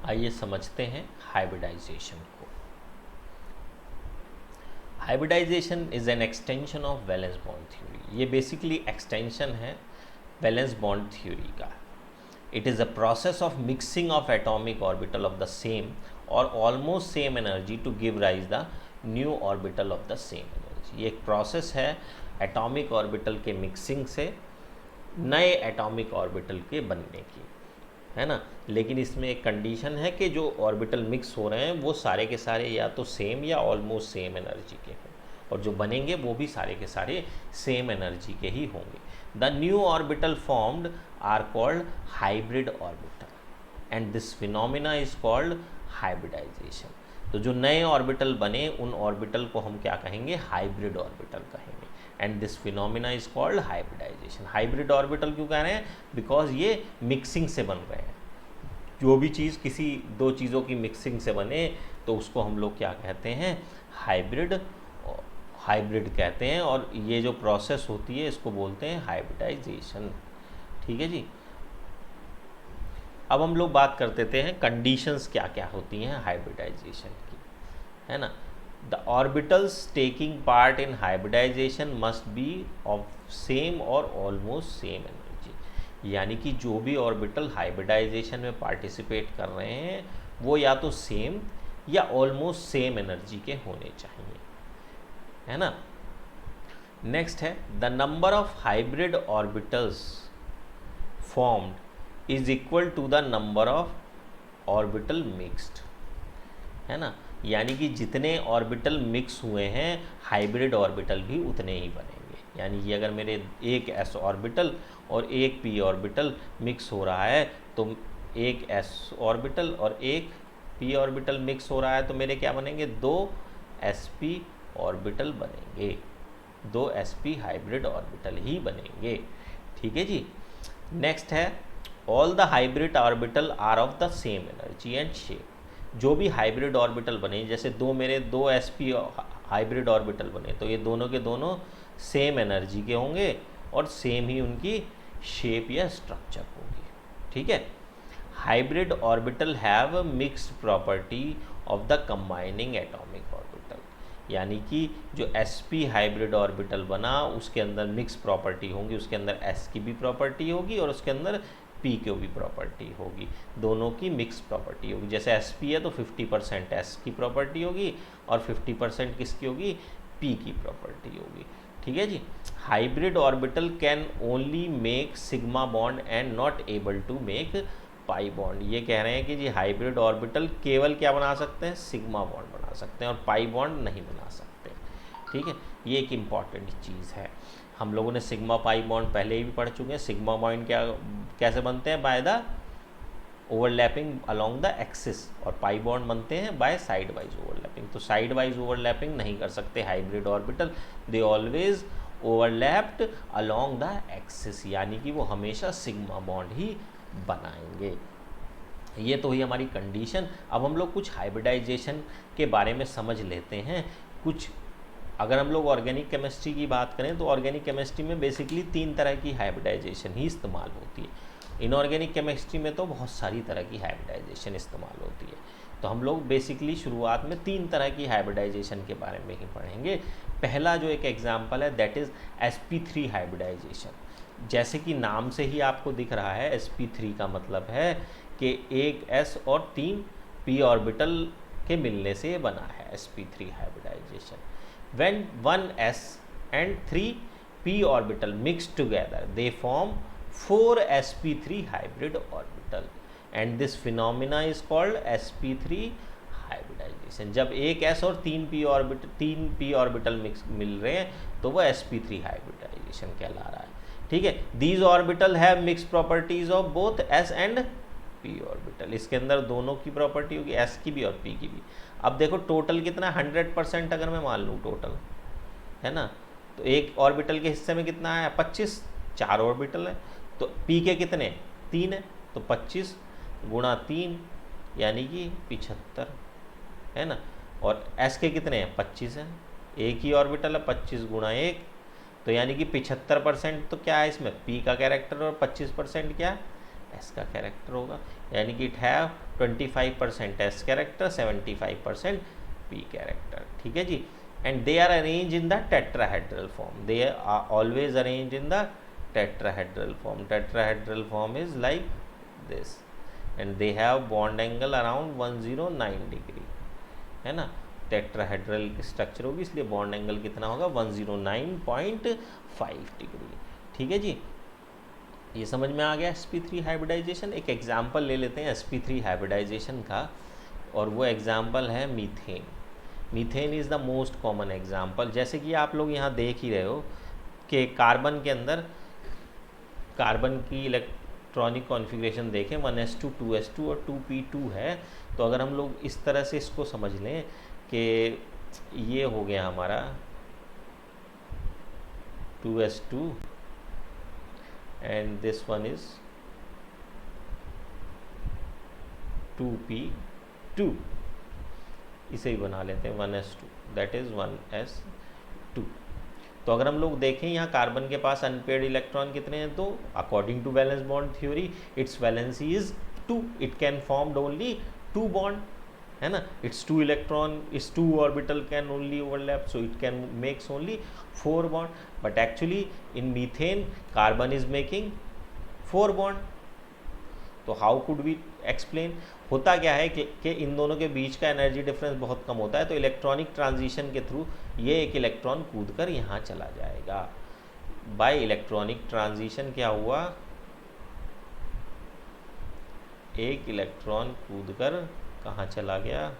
आइए समझते हैं हाइब्रिडाइजेशन को। Hybridization is an extension of valence bond theory. ये बेसिकली एक्सटेंशन है वैलेंस बॉन्ड थ्योरी का। It is a process of mixing of atomic orbital of the same और almost same energy to give rise the new orbital of the same energy. ये एक process है atomic orbital के mixing से नए atomic orbital के बनने की, है ना। लेकिन इसमें एक कंडीशन है कि जो ऑर्बिटल मिक्स हो रहे हैं वो सारे के सारे या तो सेम या ऑलमोस्ट सेम एनर्जी के हों, और जो बनेंगे वो भी सारे के सारे सेम एनर्जी के ही होंगे। The new orbital formed are called hybrid orbital and this phenomena is called hybridisation. तो जो नए ऑर्बिटल बने उन ऑर्बिटल को हम क्या कहेंगे? हाइब्रिड ऑर्बिटल कहेंगे। And this phenomena is called hybridisation. Hybrid orbital क्यों कह रहे हैं? बिकॉज ये मिक्सिंग से बन रहे हैं। जो भी चीज़ किसी दो चीज़ों की मिक्सिंग से बने तो उसको हम लोग क्या कहते हैं? हाइब्रिड कहते हैं। और ये जो प्रोसेस होती है इसको बोलते हैं हाइब्रिडाइजेशन। ठीक है जी। अब हम लोग बात कर देते हैं कंडीशंस क्या क्या होती हैं हाइब्रिडाइजेशन की, है ना। The orbitals taking part in hybridisation must be of same और ऑलमोस्ट सेम एनर्जी। यानी कि जो भी ऑर्बिटल हाइब्रिडाइजेशन में पार्टिसिपेट कर रहे हैं वो या तो सेम या ऑलमोस्ट सेम एनर्जी के होने चाहिए, है ना। नेक्स्ट है the number of hybrid orbitals formed is equal to the number of orbital mixed, है ना। यानी कि जितने ऑर्बिटल मिक्स हुए हैं हाइब्रिड ऑर्बिटल भी उतने ही बनेंगे। यानी कि अगर मेरे एक एस ऑर्बिटल और एक पी ऑर्बिटल मिक्स हो रहा है तो एक एस ऑर्बिटल और एक पी ऑर्बिटल मिक्स हो रहा है तो मेरे क्या बनेंगे? दो एस पी ऑर्बिटल बनेंगे, दो एस पी हाइब्रिड ऑर्बिटल ही बनेंगे। ठीक है जी। नेक्स्ट है all the hybrid orbital are of the same energy and shape. जो भी हाइब्रिड ऑर्बिटल बने, जैसे मेरे दो sp हाइब्रिड ऑर्बिटल बने तो ये दोनों के दोनों सेम एनर्जी के होंगे और सेम ही उनकी शेप या स्ट्रक्चर होगी। ठीक है। Hybrid orbital have mixed property of the combining atomic orbital. यानी कि जो sp हाइब्रिड ऑर्बिटल बना उसके अंदर मिक्स प्रॉपर्टी होंगी, उसके अंदर s की भी प्रॉपर्टी होगी और उसके अंदर p की भी प्रॉपर्टी होगी, दोनों की मिक्स प्रॉपर्टी होगी। जैसे sp है तो 50% s की प्रॉपर्टी होगी और 50% किसकी होगी? p की प्रॉपर्टी होगी। ठीक है जी। Hybrid orbital can only make sigma bond and not able to make pi bond. ये कह रहे हैं कि जी हाइब्रिड ऑर्बिटल केवल क्या बना सकते हैं? सिग्मा बॉन्ड बना सकते हैं और पाई बॉन्ड नहीं बना सकते। ठीक है। ये एक इम्पॉर्टेंट चीज़ है। हम लोगों ने सिग्मा पाई बॉन्ड पहले ही भी पढ़ चुके हैं। सिग्मा बॉन्ड कैसे बनते हैं? By the overlapping along the axis, और पाई बॉन्ड बनते हैं बाय साइड वाइज ओवरलैपिंग। तो साइड वाइज ओवरलैपिंग नहीं कर सकते hybrid orbital, they always overlapped along the axis, यानी कि वो हमेशा सिग्मा बॉन्ड ही बनाएंगे। ये तो हुई हमारी कंडीशन। अब हम लोग कुछ हाइब्रिडाइजेशन के बारे में समझ लेते हैं। कुछ अगर हम लोग ऑर्गेनिक केमिस्ट्री की बात करें तो ऑर्गेनिक केमिस्ट्री में बेसिकली 3 तरह की हाइब्रिडाइजेशन ही इस्तेमाल होती है। इनऑर्गेनिक केमिस्ट्री में तो बहुत सारी तरह की हाइब्रिडाइजेशन इस्तेमाल होती है। तो हम लोग बेसिकली शुरुआत में 3 तरह की हाइब्रिडाइजेशन के बारे में ही पढ़ेंगे। पहला जो एक एग्जाम्पल है दैट इज़ sp3 हाइब्रिडाइजेशन। जैसे कि नाम से ही आपको दिख रहा है sp3 का मतलब है कि एक s और 3 p ऑर्बिटल के मिलने से बना है sp3 hybridisation. When 1s and 3 p orbital mix together, they form 4 sp3 hybrid orbital, and this phenomena is called sp3 hybridization। जब एक s और 3 p ऑर्बिटल मिल रहे हैं तो वो sp3 हाइब्रिडाइजेशन कहला रहा है। ठीक है। These orbital have mixed properties of both s and p orbital. इसके अंदर दोनों की प्रॉपर्टी होगी, s की भी और p की भी। अब देखो टोटल कितना 100% अगर मैं मान लूँ टोटल, है ना, तो एक ऑर्बिटल के हिस्से में कितना है? 25। 4 ऑर्बिटल है तो p के कितने? 3 है तो 25 गुणा 3 यानी कि 75, है ना। और s के कितने हैं? 25 है। एक ही ऑर्बिटल है, 25 गुणा 1 तो यानी कि 75% तो क्या है इसमें? p का कैरेक्टर और 25% क्या? एस का कैरेक्टर होगा, यानी कि it have 25% S character, 75% P character. ठीक है जी। And they are arrange in the tetrahedral form, they are always arrange in the tetrahedral form. Tetrahedral form is like this and they have bond angle around 109 degree, है ना। Tetrahedral structure होगी इसलिए bond angle कितना होगा 109.5 degree. ठीक है जी, ये समझ में आ गया sp3 हाइब्रिडाइजेशन। एक एग्जाम्पल ले लेते हैं sp3 हाइब्रिडाइजेशन का, और वो एग्जाम्पल है methane. Methane is the most common example. जैसे कि आप लोग यहाँ देख ही रहे हो कि कार्बन के अंदर कार्बन की इलेक्ट्रॉनिक कॉन्फ़िगरेशन देखें 1s2 2s2 और 2p2 है। तो अगर हम लोग इस तरह से इसको समझ लें कि ये हो गया हमारा 2s2 and this one is 2p2, इसे ही बना लेते हैं 1s2, दैट इज़ 1s2। तो अगर हम लोग देखें यहाँ कार्बन के पास अनपेयर्ड इलेक्ट्रॉन कितने हैं, तो according to valence bond theory it's valency is 2, it can formed only 2 bond, है ना। It's 2 electron, it's 2 orbital can only overlap, so it can makes only 4 bond, but actually in methane carbon is making 4 bond. तो how could we explain, होता क्या है कि इन दोनों के बीच का एनर्जी डिफरेंस बहुत कम होता है, तो इलेक्ट्रॉनिक ट्रांजिशन के थ्रू ये एक इलेक्ट्रॉन कूदकर यहाँ चला जाएगा। बाय इलेक्ट्रॉनिक ट्रांजिशन क्या हुआ, एक इलेक्ट्रॉन कूदकर कहाँ चला गया,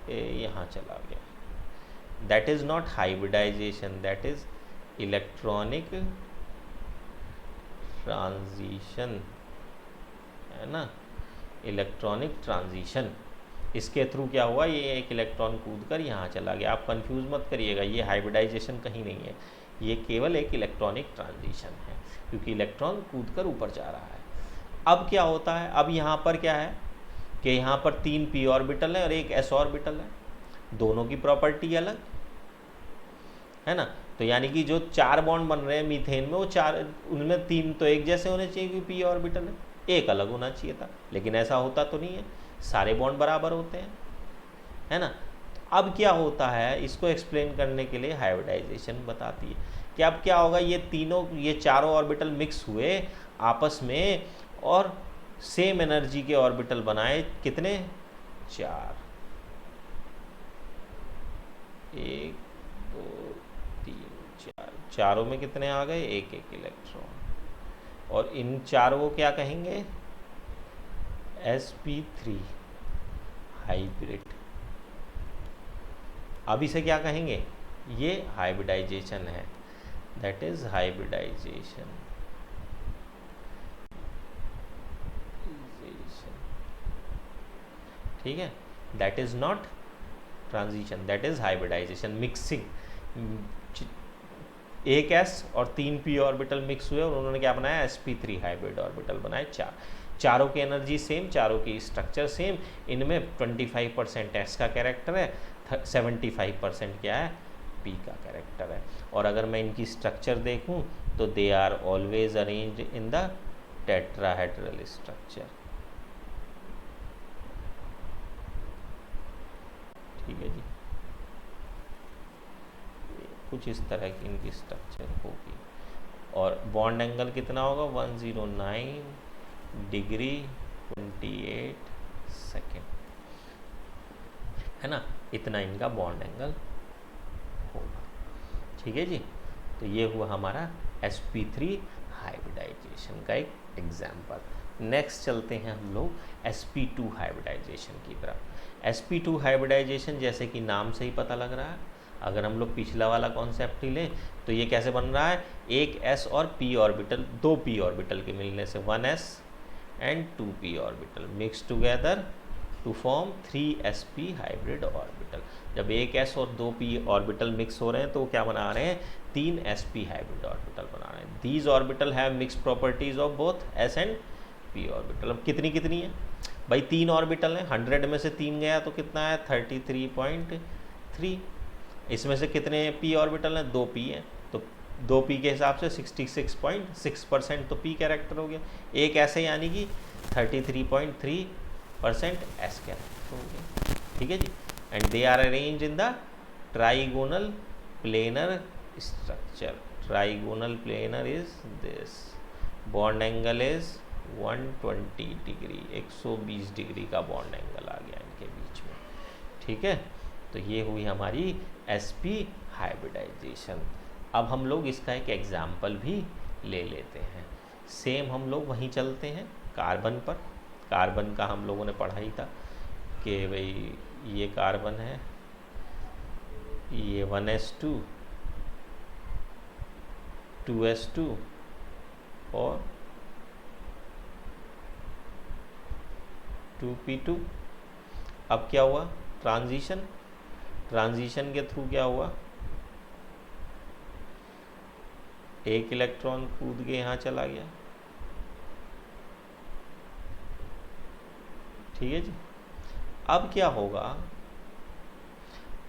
यहाँ चला गया। That is not hybridisation, that is electronic transition, है ना, इलेक्ट्रॉनिक ट्रांजिशन। इसके थ्रू क्या हुआ, ये एक इलेक्ट्रॉन कूदकर यहाँ चला गया। आप कंफ्यूज मत करिएगा, ये हाइब्रिडाइजेशन कहीं नहीं है, ये केवल एक इलेक्ट्रॉनिक ट्रांजिशन है, क्योंकि इलेक्ट्रॉन कूदकर ऊपर जा रहा है। अब क्या होता है, अब यहाँ पर क्या है कि यहाँ पर 3 p ऑर्बिटल है और एक s ऑर्बिटल है, दोनों की प्रॉपर्टी अलग है ना। तो यानी कि जो 4 बॉन्ड बन रहे हैं मीथेन में, वो 4, उनमें 3 तो एक जैसे होने चाहिए क्योंकि p ऑर्बिटल है, एक अलग होना चाहिए था, लेकिन ऐसा होता तो नहीं है, सारे बॉन्ड बराबर होते हैं, है ना। अब क्या होता है, इसको एक्सप्लेन करने के लिए हाइब्रिडाइजेशन बताती है कि अब क्या होगा, ये चारों ऑर्बिटल मिक्स हुए आपस में और सेम एनर्जी के ऑर्बिटल बनाए, कितने, 4, 1 2 3 4, चारों में कितने आ गए, एक एक इलेक्ट्रॉन, और इन चारों को क्या कहेंगे, sp3 हाइब्रिड। अब इसे क्या कहेंगे, ये हाइब्रिडाइजेशन है, दैट इज हाइब्रिडाइजेशन। ठीक है, that is not transition, that is hybridisation, mixing. एक s और 3 p ऑर्बिटल मिक्स हुए और उन्होंने क्या बनाया, sp3 हाइब्रिड ऑर्बिटल बनाए। चारों की एनर्जी सेम, चारों की स्ट्रक्चर सेम, इनमें 25% s का कैरेक्टर है, 75% क्या है, p का कैरेक्टर है। और अगर मैं इनकी स्ट्रक्चर देखूं तो they are always arranged in the tetrahedral structure. ठीक है जी, कुछ इस तरह की इनकी स्ट्रक्चर होगी, और बॉन्ड एंगल कितना होगा, 109 डिग्री 28 सेकेंड, है ना, इतना इनका बॉन्ड एंगल होगा। ठीक है जी, तो ये हुआ हमारा sp3 हाइब्रिडाइजेशन का एक एग्जाम्पल। नेक्स्ट चलते हैं हम लोग sp2 हाइब्रिडाइजेशन की तरफ। sp2 हाइब्रिडाइजेशन जैसे कि नाम से ही पता लग रहा है, अगर हम लोग पिछला वाला कॉन्सेप्ट ही लें तो ये कैसे बन रहा है, एक s और p ऑर्बिटल, 2 p ऑर्बिटल के मिलने से 1s and 2p orbital mix together to form 3sp hybrid orbital. जब एक s और 2p ऑर्बिटल मिक्स हो रहे हैं तो क्या बना रहे हैं, 3sp हाइब्रिड ऑर्बिटल बना रहे हैं। These orbital have mix properties of both s and p orbital. अब कितनी कितनी है भाई, 3 ऑर्बिटल हैं, 100 में से 3 गया तो कितना है, 33.3। इसमें से कितने p ऑर्बिटल हैं, 2p हैं, तो 2p के हिसाब से 66.6% तो p कैरेक्टर हो गया। एक ऐसे यानी कि 33.3% s कैरेक्टर हो गया। ठीक है जी। And they are arrange in the trigonal planar structure. Trigonal planar is this, bond angle is 120 degree, 120 degree का बॉन्ड एंगल आ गया इनके बीच में। ठीक है, तो ये हुई हमारी sp हाइब्रिडाइजेशन। अब हम लोग इसका एक एग्जाम्पल भी ले लेते हैं। सेम हम लोग वहीं चलते हैं कार्बन पर। कार्बन का हम लोगों ने पढ़ा ही था कि भाई ये कार्बन है, ये 1s2 2s2 और 2p2। अब क्या हुआ, ट्रांजिशन के थ्रू क्या हुआ, एक इलेक्ट्रॉन कूद के यहाँ चला गया। ठीक है जी। अब क्या होगा,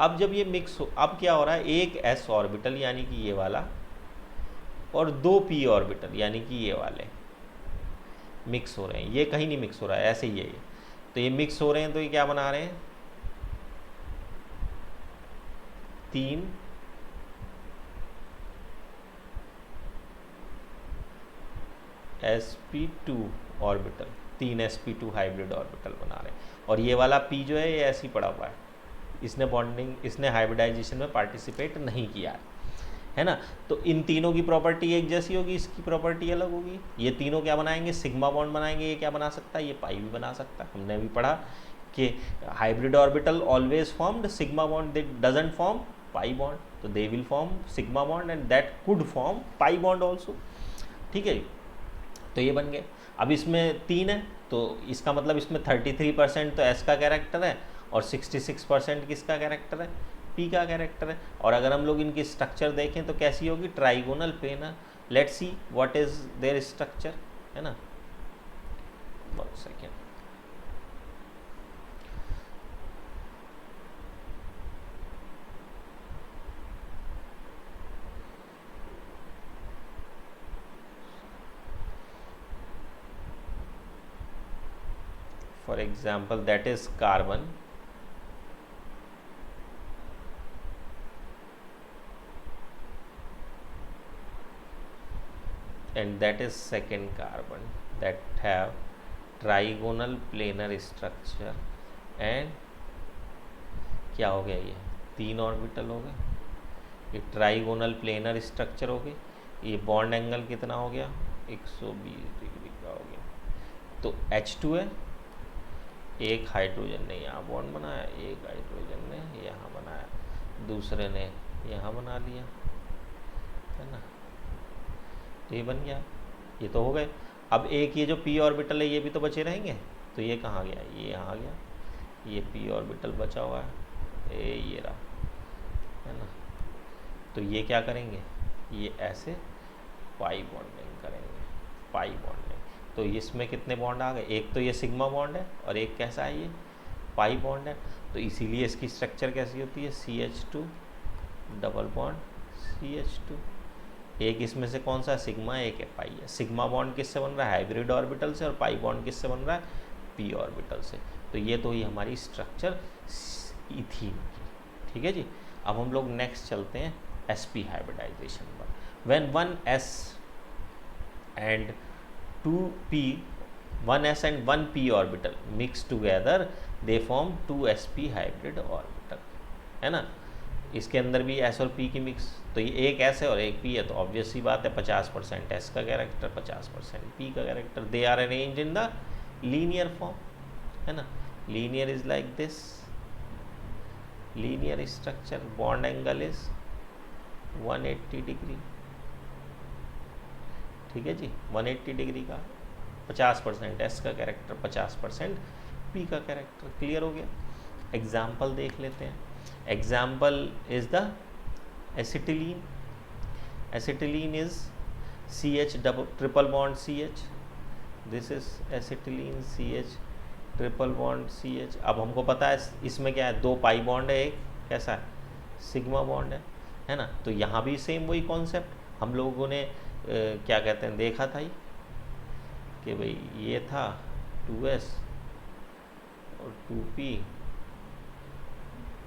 अब जब ये मिक्स हो, अब क्या हो रहा है, एक s ऑर्बिटल यानी कि ये वाला और 2 p ऑर्बिटल यानी कि ये वाले मिक्स हो रहे हैं। ये कहीं नहीं मिक्स हो रहा है, ऐसे ही है ये। तो ये मिक्स हो रहे हैं, तो ये क्या बना रहे हैं, 3 sp2 orbital, 3 sp2 hybrid orbital बना रहे हैं। और ये वाला p जो है ये ऐसे ही पड़ा हुआ है, इसने बॉन्डिंग, इसने हाइब्रिडाइजेशन में पार्टिसिपेट नहीं किया है ना। तो इन तीनों की प्रॉपर्टी एक जैसी होगी, इसकी प्रॉपर्टी अलग होगी। ये तीनों क्या बनाएंगे, सिग्मा बॉन्ड बनाएंगे। ये क्या बना सकता है, ये पाई भी बना सकता है। हमने भी पढ़ा कि hybrid orbital always formed sigma bond, they doesn't form pi bond, तो they will form sigma bond and that could form pi bond also. ठीक है, तो ये बन गए। अब इसमें 3 है, तो इसका मतलब इसमें 33% तो s का कैरेक्टर है और 66% किसका कैरेक्टर है, p का कैरेक्टर है। और अगर हम लोग इनकी स्ट्रक्चर देखें तो कैसी होगी, trigonal planar. Let's see what is there structure, है ना। 1 second, for example that is carbon, and that is second carbon that have trigonal planar structure and क्या हो गया, ये 3 ऑर्बिटल हो गए, ये ट्राइगोनल प्लेनर स्ट्रक्चर हो गई। ये बॉन्ड एंगल कितना हो गया, 120 डिग्री का हो गया। तो H2 है, एक हाइड्रोजन ने यहाँ बॉन्ड बनाया, एक हाइड्रोजन ने यहाँ बनाया, दूसरे ने यहाँ बना लिया, है ना। तो ये बन गया, ये तो हो गए। अब एक ये जो p ऑर्बिटल है ये भी तो बचे रहेंगे, तो ये कहाँ गया, ये यहाँ आ गया, ये p ऑर्बिटल बचा हुआ है, ये रहा, है ना। तो ये क्या करेंगे, ये ऐसे पाई बॉन्डिंग करेंगे, पाई बॉन्डिंग। तो इसमें कितने बॉन्ड आ गए, एक तो ये सिग्मा बॉन्ड है और एक कैसा है, ये पाई बॉन्ड है। तो इसीलिए इसकी स्ट्रक्चर कैसी होती है, CH2 डबल बॉन्ड CH2। एक इसमें से कौन सा, सिग्मा, एक है पाई है। सिग्मा बॉन्ड किससे बन रहा है, हाइब्रिड ऑर्बिटल से, और पाई बॉन्ड किससे बन रहा है, p ऑर्बिटल से। तो ये तो ही हमारी स्ट्रक्चर इथीन की। ठीक है जी। अब हम लोग नेक्स्ट चलते हैं sp हाइब्रिडाइजेशन पर। When 1s and 2p 1s and 1p orbital mix together they form 2sp hybrid orbital, है ना। इसके अंदर भी s और p की मिक्स, तो ये एक s है और एक p है, तो ऑब्वियस सी बात है 50% s का कैरेक्टर, 50% p का character. They are arranged in the linear form, है ना। Linear is like this, linear structure, bond angle is 180 degree. ठीक है जी, 180 डिग्री का 50% s का कैरेक्टर, 50% p का कैरेक्टर। क्लियर हो गया। एग्जाम्पल देख लेते हैं। Example is the acetylene. Acetylene is CH triple bond CH, this is acetylene CH triple bond CH। अब हमको पता है इसमें क्या है, 2 पाई बॉन्ड है, एक कैसा है, सिग्मा बॉन्ड है ना। तो यहाँ भी सेम वही कॉन्सेप्ट, हम लोगों ने क्या कहते हैं देखा था ही कि भाई ये था 2s और 2p,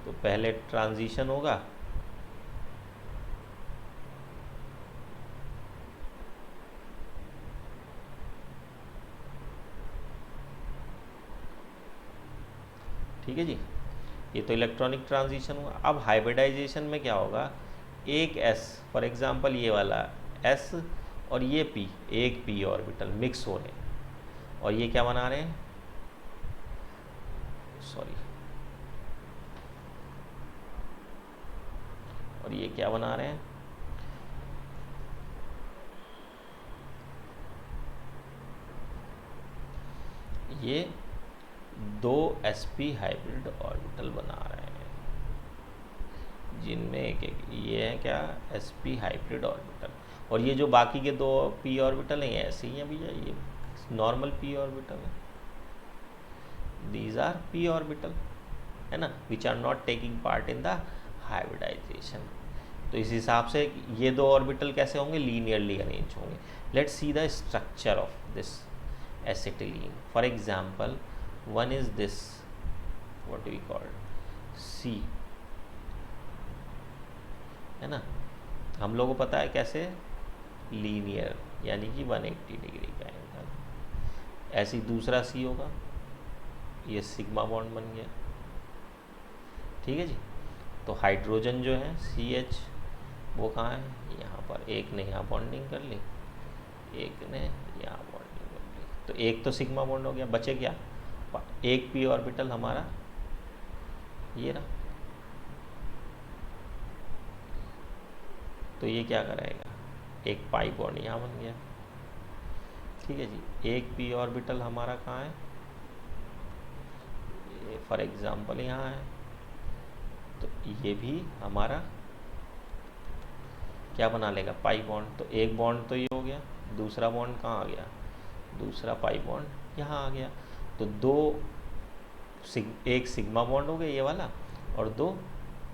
तो पहले ट्रांजिशन होगा, ठीक है जी। ये तो इलेक्ट्रॉनिक ट्रांजिशन हुआ। अब हाइब्रिडाइजेशन में क्या होगा, एक s, फॉर एग्जांपल ये वाला s और ये p, एक p ऑर्बिटल मिक्स हो रहे हैं और ये क्या बना रहे हैं, सॉरी, और ये क्या बना रहे हैं, ये दो sp हाइब्रिड ऑर्बिटल बना रहे हैं, जिनमें एक ये है क्या, sp हाइब्रिड ऑर्बिटल, और ये जो बाकी के दो p ऑर्बिटल हैं ये ऐसे ही हैं भैया, ये नॉर्मल p ऑर्बिटल है, दीज आर p ऑर्बिटल, है ना, which are not taking part in the hybridisation. तो इस हिसाब से ये दो ऑर्बिटल कैसे होंगे, लीनियरली अरेंज होंगे। Let's see the structure of this acetylene. For example, one is this, what we call C, है ना, हम लोगों को पता है कैसे, लीनियर, यानी कि 180 डिग्री का एंगल। ऐसे ही दूसरा C होगा, ये सिग्मा बॉन्ड बन गया, ठीक है जी। तो हाइड्रोजन जो है CH, वो कहाँ है, यहाँ पर, एक ने यहाँ बॉन्डिंग कर ली, एक ने यहाँ बॉन्डिंग, तो एक तो सिग्मा बॉन्ड हो गया, बचे क्या, एक p ऑर्बिटल हमारा ये रहा, तो ये क्या करेगा, एक पाई बॉन्ड यहाँ बन गया, ठीक है जी। एक p ऑर्बिटल हमारा कहाँ है, ये फॉर एग्जांपल यहाँ है, तो ये भी हमारा क्या बना लेगा, पाई बॉन्ड। तो एक बॉन्ड तो ये हो गया, दूसरा बॉन्ड कहाँ आ गया, दूसरा पाई बॉन्ड यहाँ आ गया, तो एक सिग्मा बॉन्ड हो गया ये वाला और दो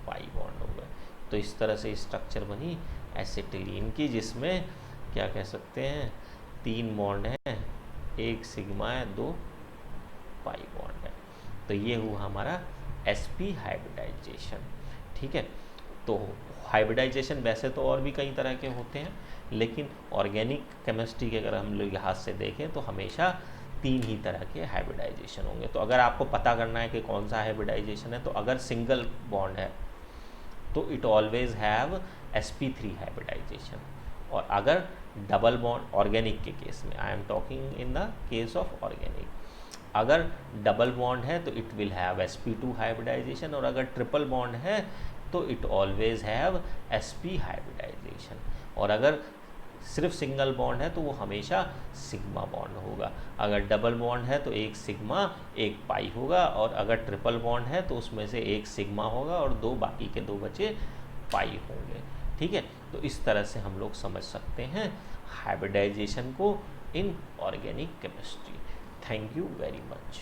पाई बॉन्ड हो गए। तो इस तरह से स्ट्रक्चर बनी एसिटिलीन की, जिसमें क्या कह सकते हैं, 3 बॉन्ड हैं, एक सिग्मा है, 2 पाई बॉन्ड है। तो ये हुआ हमारा sp हाइब्रिडाइजेशन, ठीक है। तो हाइब्रिडाइजेशन वैसे तो और भी कई तरह के होते हैं, लेकिन ऑर्गेनिक केमिस्ट्री के अगर हम लोग लिहाज से देखें तो हमेशा 3 ही तरह के हाइब्रिडाइजेशन होंगे। तो अगर आपको पता करना है कि कौन सा हाइब्रिडाइजेशन है, तो अगर सिंगल बॉन्ड है तो it always have sp3 hybridisation, और अगर डबल बॉन्ड, ऑर्गेनिक के केस में, I am talking in the case of organic, अगर डबल बॉन्ड है तो it will have sp2 hybridisation, और अगर ट्रिपल बॉन्ड है तो it always have sp hybridisation, और अगर सिर्फ सिंगल बॉन्ड है तो वो हमेशा सिग्मा बॉन्ड होगा। अगर डबल बॉन्ड है तो एक सिग्मा एक पाई होगा, और अगर ट्रिपल बॉन्ड है तो उसमें से एक सिग्मा होगा और बाकी के 2 बचे पाई होंगे, ठीक है। तो इस तरह से हम लोग समझ सकते हैं हाइब्रिडाइजेशन को in organic chemistry. Thank you very much.